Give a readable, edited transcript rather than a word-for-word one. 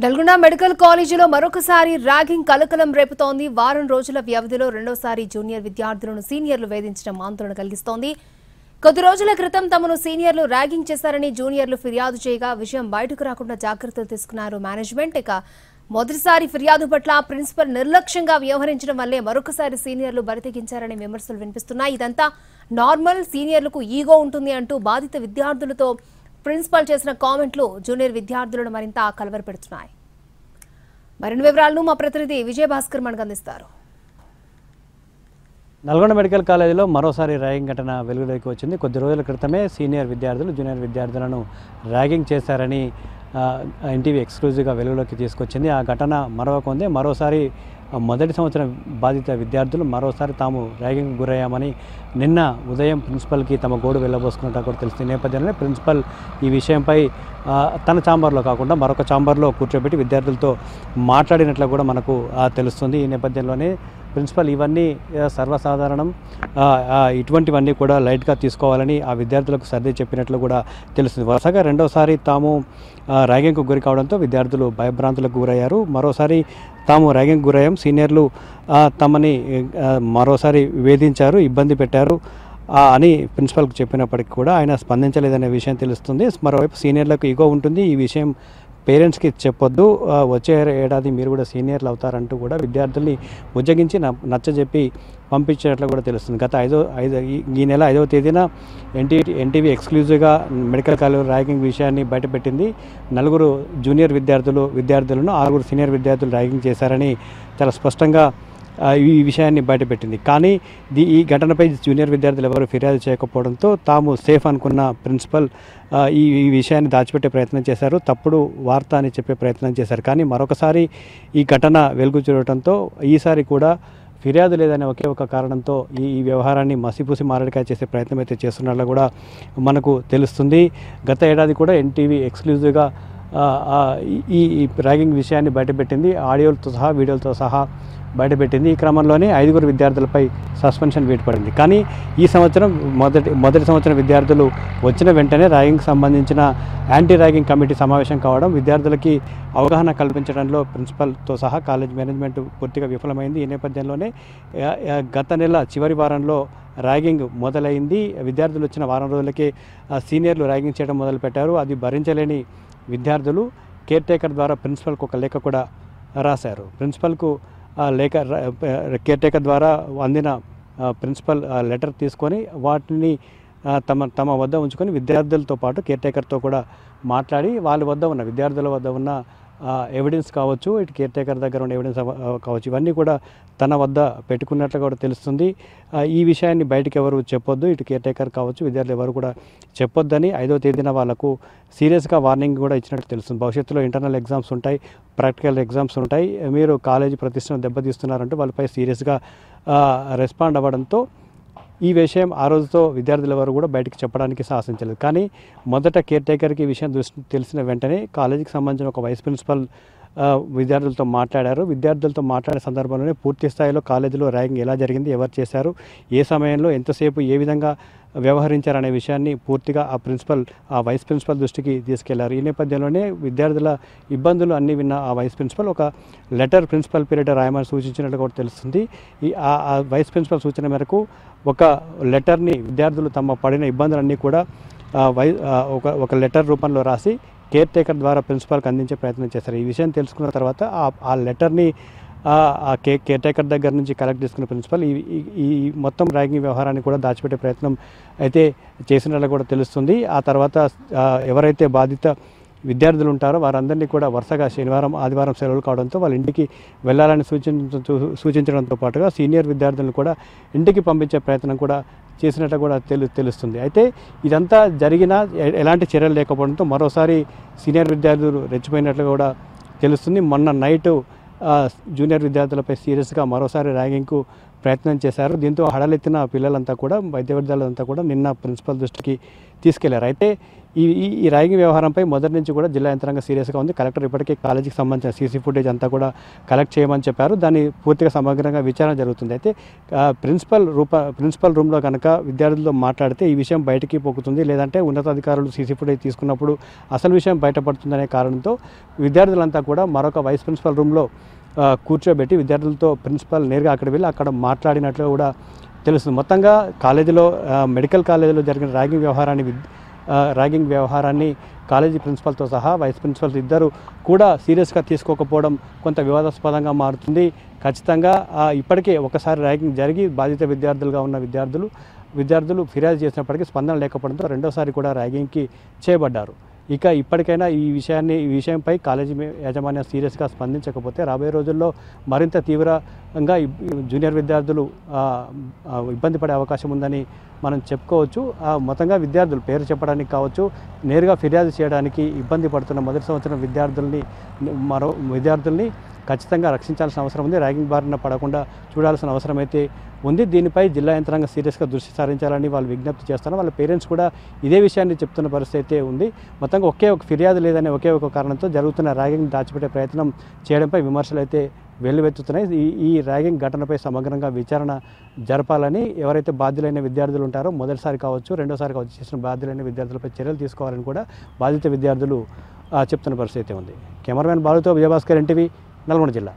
Nalgonda medical కాలేజీలో మరొకసారి ragging కలకలం రేపుతోంది. వారం రోజుల వ్యవధిలో రెండోసారి జూనియర్ విద్యార్థులను సీనియర్లు వేధించడం ఆందోళన కలిగిస్తోంది. కొద్ది రోజుల క్రితం తమను సీనియర్లు ర్యాగింగ్ చేశారని జూనియర్లు ఫిర్యాదు చేయగా విషయం బయటకు రాకుండా జాగ్రత్తలు తీసుకున్నారు మేనేజ్మెంట్. ఇక మొదటిసారి ఫిర్యాదు పట్ల ప్రిన్సిపల్ నిర్లక్ష్యంగా వ్యవహరించడం వల్లే మరొకసారి సీనియర్లు బరితెగించారని విమర్శలు వినిపిస్తున్నాయి. ఇదంతా నార్మల్, సీనియర్లకు ఈగో ఉంటుంది అంటూ బాధిత విద్యార్థులతో ప్రిన్సిపల్ చేసిన కామెంట్లు జూనియర్ విద్యార్థులను మరింత కలవరపెడుతున్నాయి. మరిన్ని వివరాలను మా ప్రతినిధి విజయభాస్కర్ మనకు అందిస్తారు. నల్గొండ మెడికల్ కాలేజీలో మరోసారి ర్యాగింగ్ ఘటన వెలుగులోకి వచ్చింది. కొద్ది రోజుల క్రితమే సీనియర్ విద్యార్థులు జూనియర్ విద్యార్థులను ర్యాగింగ్ చేశారని ఎన్టీవీ ఎక్స్క్లూజివ్గా వెలుగులోకి తీసుకొచ్చింది. ఆ ఘటన మరొకంది. మరోసారి మొదటి సంవత్సరం బాధిత విద్యార్థులు మరోసారి తాము ర్యాగింగ్ గురయ్యామని నిన్న ఉదయం ప్రిన్సిపల్కి తమ గోడు వెళ్ళబోసుకున్నట్టు కూడా తెలుస్తుంది. నేపథ్యంలోనే ప్రిన్సిపల్ ఈ విషయంపై తన ఛాంబర్లో కాకుండా మరొక ఛాంబర్లో కూర్చోబెట్టి విద్యార్థులతో మాట్లాడినట్లు కూడా మనకు తెలుస్తుంది. ఈ నేపథ్యంలోనే ప్రిన్సిపల్ ఇవన్నీ సర్వసాధారణం, ఇటువంటివన్నీ కూడా లైట్గా తీసుకోవాలని ఆ విద్యార్థులకు సర్ది చెప్పినట్లు కూడా తెలుస్తుంది. వరుసగా రెండోసారి తాము ర్యాగింగ్కు గురి కావడంతో విద్యార్థులు భయభ్రాంతులకు గురయ్యారు. మరోసారి తాము ర్యాగింగ్ గురయ్యాం, సీనియర్లు తమని మరోసారి వేధించారు, ఇబ్బంది పెట్టారు అని ప్రిన్సిపల్కి చెప్పినప్పటికీ కూడా ఆయన స్పందించలేదనే విషయం తెలుస్తుంది. మరోవైపు సీనియర్లకు ఈగో ఉంటుంది, ఈ విషయం పేరెంట్స్కి చెప్పొద్దు, వచ్చే ఏడాది మీరు కూడా సీనియర్లు అవుతారంటూ కూడా విద్యార్థుల్ని ఉజ్జగించి నచ్చజెప్పి పంపించినట్లు కూడా తెలుస్తుంది. గత ఈ నెల 5వ తేదీన ఎన్టీవీ ఎక్స్క్లూజివ్గా మెడికల్ కాలేజ్ ర్యాగింగ్ విషయాన్ని బయటపెట్టింది. 4 జూనియర్ విద్యార్థులను 6 సీనియర్ విద్యార్థులు ర్యాగింగ్ చేశారని చాలా స్పష్టంగా ఈ విషయాన్ని బయటపెట్టింది. కానీ ఈ ఘటనపై జూనియర్ విద్యార్థులు ఎవరు ఫిర్యాదు చేయకపోవడంతో తాము సేఫ్ అనుకున్న ప్రిన్సిపల్ ఈ విషయాన్ని దాచిపెట్టే ప్రయత్నం చేశారు, తప్పుడు వార్త అని చెప్పే ప్రయత్నం చేశారు. కానీ మరొకసారి ఈ ఘటన వెలుగు చూడటంతో ఈసారి కూడా ఫిర్యాదు లేదనే ఒకే ఒక కారణంతో ఈ వ్యవహారాన్ని మసిపూసి మారడికాయ చేసే ప్రయత్నం అయితే చేస్తున్నట్లు కూడా మనకు తెలుస్తుంది. గత ఏడాది కూడా ఎన్టీవీ ఎక్స్క్లూజివ్గా ఈ ర్యాగింగ్ విషయాన్ని బయటపెట్టింది, ఆడియోలతో సహా వీడియోలతో సహా బయటపెట్టింది. ఈ క్రమంలోనే 5 విద్యార్థులపై సస్పెన్షన్ వేటుపడింది. కానీ ఈ సంవత్సరం మొదటి సంవత్సరం విద్యార్థులు వచ్చిన వెంటనే ర్యాగింగ్కి సంబంధించిన యాంటీ ర్యాగింగ్ కమిటీ సమావేశం కావడం, విద్యార్థులకి అవగాహన కల్పించడంలో ప్రిన్సిపల్తో సహా కాలేజ్ మేనేజ్మెంట్ పూర్తిగా విఫలమైంది. ఈ నేపథ్యంలోనే గత నెల చివరి వారంలో ర్యాగింగ్ మొదలైంది. విద్యార్థులు వచ్చిన వారం రోజులకే సీనియర్లు ర్యాగింగ్ చేయడం మొదలుపెట్టారు. అది భరించలేని విద్యార్థులు కేర్ టేకర్ ద్వారా ప్రిన్సిపల్కు ఒక లేఖ కూడా రాశారు. ప్రిన్సిపల్కు లేఖ కేర్ టేకర్ ద్వారా అందిన ప్రిన్సిపల్ లెటర్ తీసుకొని వాటిని తమ వద్ద ఉంచుకొని విద్యార్థులతో పాటు కేర్ టేకర్తో కూడా మాట్లాడి విద్యార్థుల వద్ద ఉన్న ఎవిడెన్స్ కావచ్చు, ఇటు కేర్ టేకర్ దగ్గర ఉన్న ఎవిడెన్స్ కావచ్చు, ఇవన్నీ కూడా తన వద్ద పెట్టుకున్నట్లు కూడా తెలుస్తుంది. ఈ విషయాన్ని బయటకు ఎవరు చెప్పొద్దు, ఇటు కేర్ టేకర్ కావచ్చు, విద్యార్థులు ఎవరు కూడా చెప్పొద్దని 5వ తేదీన వాళ్ళకు సీరియస్గా వార్నింగ్ కూడా ఇచ్చినట్టు తెలుస్తుంది. భవిష్యత్తులో ఇంటర్నల్ ఎగ్జామ్స్ ఉంటాయి, ప్రాక్టికల్ ఎగ్జామ్స్ ఉంటాయి, మీరు కాలేజీ ప్రతిష్టను దెబ్బతీస్తున్నారంటూ వాళ్ళపై సీరియస్గా రెస్పాండ్ అవ్వడంతో ఈ విషయం ఆ రోజుతో విద్యార్థుల ఎవరు కూడా బయటకు చెప్పడానికి సాహసించలేదు. కానీ మొదట కేర్ టేకర్కి ఈ విషయం తెలిసిన వెంటనే కాలేజీకి సంబంధించిన ఒక వైస్ ప్రిన్సిపల్ విద్యార్థులతో మాట్లాడారు. విద్యార్థులతో మాట్లాడే సందర్భంలోనే పూర్తి స్థాయిలో కాలేజీలో ర్యాగింగ్ ఎలా జరిగింది, ఎవరు చేశారు, ఏ సమయంలో ఎంతసేపు ఏ విధంగా వ్యవహరించారనే విషయాన్ని పూర్తిగా ఆ వైస్ ప్రిన్సిపల్ దృష్టికి తీసుకెళ్లారు. ఈ నేపథ్యంలోనే విద్యార్థుల ఇబ్బందులు అన్నీ విన్న ఆ వైస్ ప్రిన్సిపల్ ఒక లెటర్ ప్రిన్సిపల్ పీరియడ్ రాయమని సూచించినట్లు కూడా తెలుస్తుంది. ఆ వైస్ ప్రిన్సిపల్ సూచన మేరకు ఒక లెటర్ని విద్యార్థులు తమ పడిన ఇబ్బందులన్నీ కూడా ఒక లెటర్ రూపంలో రాసి కేర్ టేకర్ ద్వారా ప్రిన్సిపాల్కి అందించే ప్రయత్నం చేశారు. ఈ విషయం తెలుసుకున్న తర్వాత ఆ లెటర్ని కేర్ టేకర్ దగ్గర నుంచి కలెక్ట్ చేసుకున్న ప్రిన్సిపల్ ఈ మొత్తం ర్యాగింగ్ వ్యవహారాన్ని కూడా దాచిపెట్టే ప్రయత్నం అయితే చేసినట్లు కూడా తెలుస్తుంది. ఆ తర్వాత ఎవరైతే బాధిత విద్యార్థులు ఉంటారో వారందరినీ కూడా వరుసగా శనివారం ఆదివారం సెలవులు కావడంతో వాళ్ళ ఇంటికి వెళ్ళాలని సూచించడంతో పాటుగా సీనియర్ విద్యార్థులను కూడా ఇంటికి పంపించే ప్రయత్నం కూడా చేసినట్టు కూడా తెలుస్తుంది. అయితే ఇదంతా జరిగినా ఎలాంటి చర్యలు లేకపోవడంతో మరోసారి సీనియర్ విద్యార్థులు రెచ్చిపోయినట్లు కూడా తెలుస్తుంది. మొన్న నైట్ జూనియర్ విద్యార్థులపై సీరియస్గా మరోసారి ర్యాగింగ్కు ప్రయత్నం చేశారు. దీంతో హడలెత్తిన పిల్లలంతా కూడా వైద్య విద్యార్థులంతా కూడా నిన్న ప్రిన్సిపల్ దృష్టికి తీసుకెళ్లారు. అయితే ఈ ర్యాగింగ్ వ్యవహారంపై మొదటి నుంచి కూడా జిల్లా యంత్రాంగం సీరియస్గా ఉంది. కలెక్టర్ ఇప్పటికే కాలేజీకి సంబంధించిన సీసీ ఫుటేజ్ అంతా కూడా కలెక్ట్ చేయమని చెప్పారు. దాన్ని పూర్తిగా సమగ్రంగా విచారణ జరుగుతుంది. అయితే ప్రిన్సిపల్ రూమ్లో కనుక విద్యార్థులతో మాట్లాడితే ఈ విషయం బయటికి పోకుతుంది, లేదంటే ఉన్నతాధికారులు సీసీ ఫుటేజ్ తీసుకున్నప్పుడు అసలు విషయం బయటపడుతుందనే కారణంతో విద్యార్థులంతా కూడా మరొక వైస్ ప్రిన్సిపల్ రూమ్లో కూర్చోబెట్టి విద్యార్థులతో ప్రిన్సిపల్ నేరుగా అక్కడ వెళ్ళి అక్కడ మాట్లాడినట్లు కూడా తెలుస్తుంది. మొత్తంగా కాలేజీలో మెడికల్ కాలేజీలో జరిగిన ర్యాగింగ్ వ్యవహారాన్ని కాలేజీ ప్రిన్సిపల్తో సహా వైస్ ప్రిన్సిపల్స్ ఇద్దరు కూడా సీరియస్గా తీసుకోకపోవడం కొంత వివాదాస్పదంగా మారుతుంది. ఖచ్చితంగా ఇప్పటికే ఒకసారి ర్యాగింగ్ జరిగి బాధిత విద్యార్థులుగా ఉన్న విద్యార్థులు ఫిర్యాదు చేసినప్పటికీ స్పందన లేకపోవడంతో రెండోసారి కూడా ర్యాగింగ్కి చేయబడ్డారు. ఇక ఇప్పటికైనా ఈ విషయంపై కాలేజీ యాజమాన్యం సీరియస్గా స్పందించకపోతే రాబోయే రోజుల్లో మరింత తీవ్రంగా జూనియర్ విద్యార్థులు ఇబ్బంది పడే అవకాశం ఉందని మనం చెప్పుకోవచ్చు. మొత్తంగా విద్యార్థులు పేరు చెప్పడానికి కావచ్చు, నేరుగా ఫిర్యాదు చేయడానికి ఇబ్బంది పడుతున్న మొదటి సంవత్సరం విద్యార్థుల్ని ఖచ్చితంగా రక్షించాల్సిన అవసరం ఉంది. ర్యాగింగ్ బారిన పడకుండా చూడాల్సిన అవసరం అయితే ఉంది. దీనిపై జిల్లా యంత్రాంగం సీరియస్గా దృష్టి సారించాలని వాళ్ళు విజ్ఞప్తి చేస్తున్నారు. వాళ్ళ పేరెంట్స్ కూడా ఇదే విషయాన్ని చెప్తున్న పరిస్థితి అయితే ఉంది. మొత్తంగా ఒకే ఒక ఫిర్యాదు లేదనే ఒకే ఒక కారణంతో జరుగుతున్న ర్యాగింగ్ దాచిపెట్టే ప్రయత్నం చేయడంపై విమర్శలు అయితే వెల్లువెత్తుతున్నాయి. ఈ ర్యాగింగ్ ఘటనపై సమగ్రంగా విచారణ జరపాలని, ఎవరైతే బాధ్యులైన విద్యార్థులు ఉంటారో మొదటిసారి కావచ్చు రెండోసారి కావచ్చు చేసిన బాధ్యులైన విద్యార్థులపై చర్యలు తీసుకోవాలని కూడా బాధిత విద్యార్థులు చెప్తున్న పరిస్థితి ఉంది. కెమెరామెన్ బాలుతో విజయభాస్కర్, ఎన్టీవీ, నల్గొండ జిల్లా.